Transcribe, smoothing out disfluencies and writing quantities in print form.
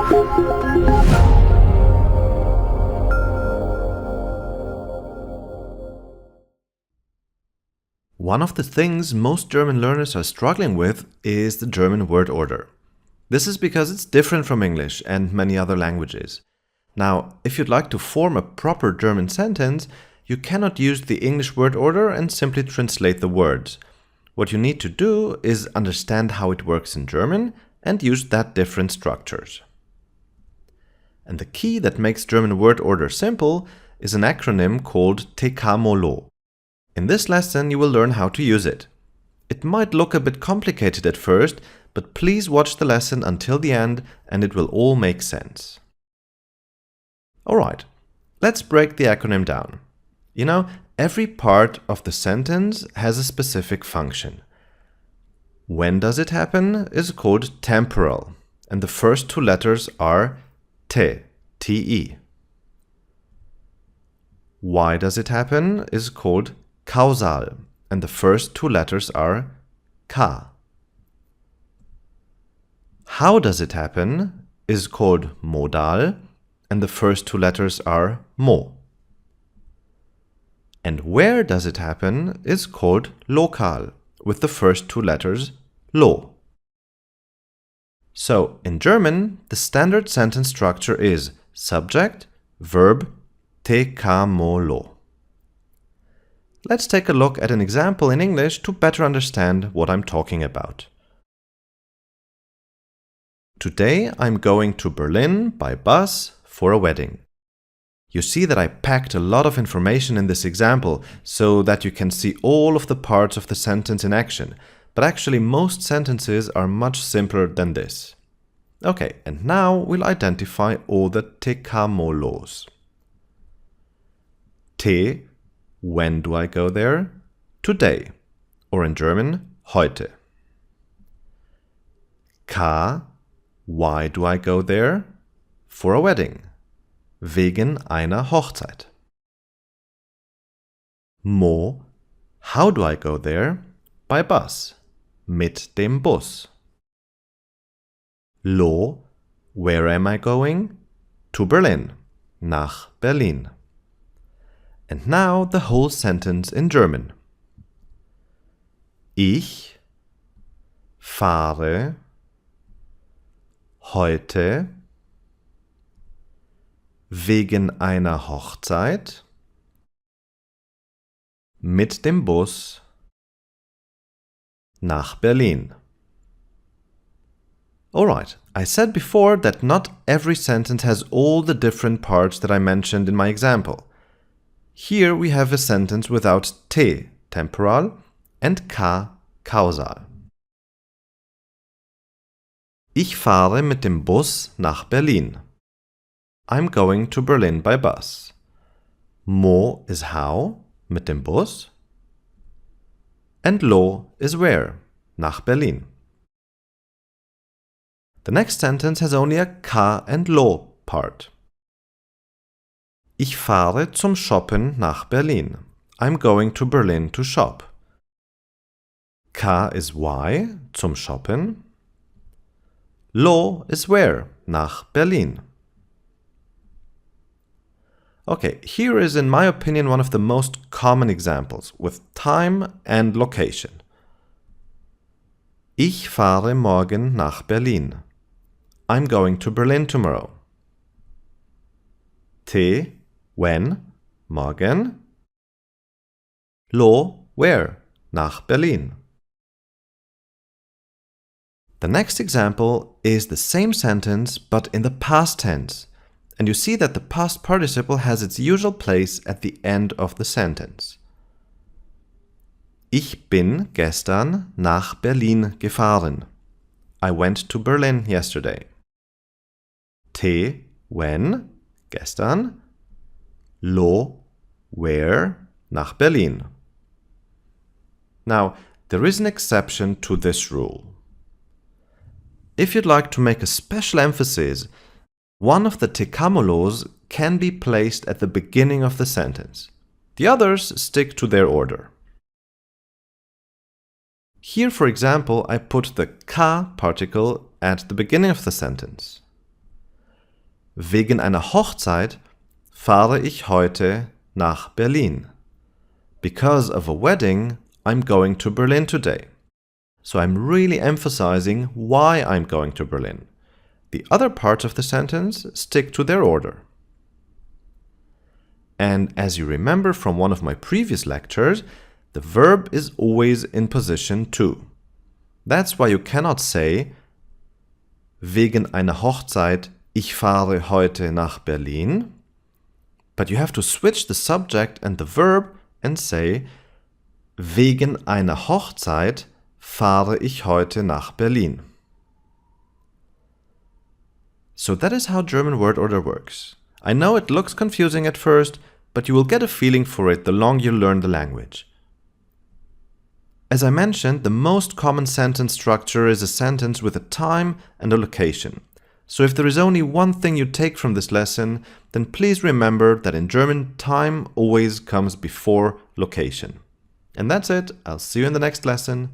One of the things most German learners are struggling with is the German word order. This is because it's different from English and many other languages. Now, if you'd like to form a proper German sentence, you cannot use the English word order and simply translate the words. What you need to do is understand how it works in German and use that different structures. And the key that makes German word order simple is an acronym called Teka Molo. In this lesson, you will learn how to use it. It might look a bit complicated at first, but please watch the lesson until the end and it will all make sense. Alright, let's break the acronym down. You know, every part of the sentence has a specific function. When does it happen is called temporal, and the first two letters are te, te. Why does it happen is called causal, and the first two letters are ka. How does it happen is called modal, and the first two letters are mo. And where does it happen is called lokal, with the first two letters lo. So, in German, the standard sentence structure is subject, verb, Teka Molo. Let's take a look at an example in English to better understand what I'm talking about. Today I'm going to Berlin by bus for a wedding. You see that I packed a lot of information in this example so that you can see all of the parts of the sentence in action, but actually most sentences are much simpler than this. Okay, and now we'll identify all the Teka Molos. T, when do I go there? Today, or in German, heute. K, why do I go there? For a wedding. Wegen einer Hochzeit. Mo, how do I go there? By bus. Mit dem Bus. Lo, where am I going? To Berlin. Nach Berlin. And now the whole sentence in German. Ich fahre heute wegen einer Hochzeit mit dem Bus nach Berlin. Alright, I said before that not every sentence has all the different parts that I mentioned in my example. Here we have a sentence without te, temporal, and ka, causal. Ich fahre mit dem Bus nach Berlin. I'm going to Berlin by bus. Mo is how, mit dem Bus. And lo is where, nach Berlin. The next sentence has only a ka and lo part. Ich fahre zum Shoppen nach Berlin. I'm going to Berlin to shop. Ka is why, zum Shoppen. Lo is where, nach Berlin. Okay, here is in my opinion one of the most common examples with time and location. Ich fahre morgen nach Berlin. I'm going to Berlin tomorrow. T, when, morgen. Lo, where, nach Berlin. The next example is the same sentence but in the past tense, and you see that the past participle has its usual place at the end of the sentence. Ich bin gestern nach Berlin gefahren. I went to Berlin yesterday. T, when, gestern. Lo, where, nach Berlin. Now, there is an exception to this rule. If you'd like to make a special emphasis, one of the Teka Molos can be placed at the beginning of the sentence. The others stick to their order. Here, for example, I put the ka particle at the beginning of the sentence. Wegen einer Hochzeit fahre ich heute nach Berlin. Because of a wedding, I'm going to Berlin today. So I'm really emphasizing why I'm going to Berlin. The other parts of the sentence stick to their order. And as you remember from one of my previous lectures, the verb is always in position 2. That's why you cannot say wegen einer Hochzeit ich fahre heute nach Berlin, but you have to switch the subject and the verb and say wegen einer Hochzeit fahre ich heute nach Berlin. So that is how German word order works. I know it looks confusing at first, but you will get a feeling for it the longer you learn the language. As I mentioned, the most common sentence structure is a sentence with a time and a location. So if there is only one thing you take from this lesson, then please remember that in German, time always comes before location. And that's it. I'll see you in the next lesson.